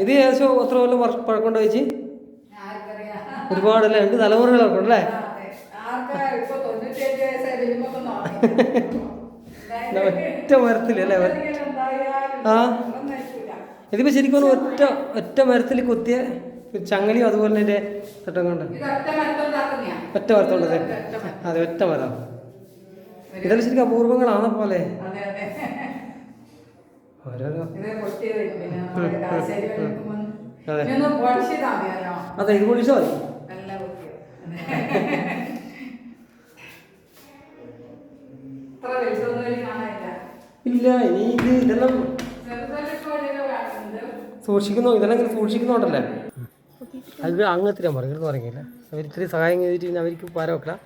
ഇത് ഏകദേശം എത്ര കൊല്ലം പഴക്കൊണ്ട് വെച്ച് ഒരുപാടല്ലേ 2 തലമുറകളൊക്കെ ഉണ്ടല്ലേ? ഒറ്റ മരത്തിലല്ലേ? ആ ഇതിപ്പോ ശരിക്കും ഒറ്റ മരത്തിൽ കുത്തിയ ചങ്ങലിയും അതുപോലെ തന്നെ തട്ടം കൊണ്ട് ഒറ്റ മരത്തോണ്ടത്. അതെ, ഒറ്റ മരം. ഇതൊക്കെ ശരിക്കും അപൂർവങ്ങളാണ് പോലെ. ഓരോരോ അതെ, ഇത് പൊളിച്ചോ മതി. ഇല്ല, ഇനി ഇതെല്ലാം സൂക്ഷിക്കുന്നു. ഇതെല്ലാം ഇങ്ങനെ സൂക്ഷിക്കുന്നുണ്ടല്ലേ? അത് അങ്ങനത്തെ മറികടന്ന് പറഞ്ഞില്ല. അവർ ഇത്രയും സഹായം ചെയ്തിട്ട് പിന്നെ അവർക്ക് പാര വെക്കണം.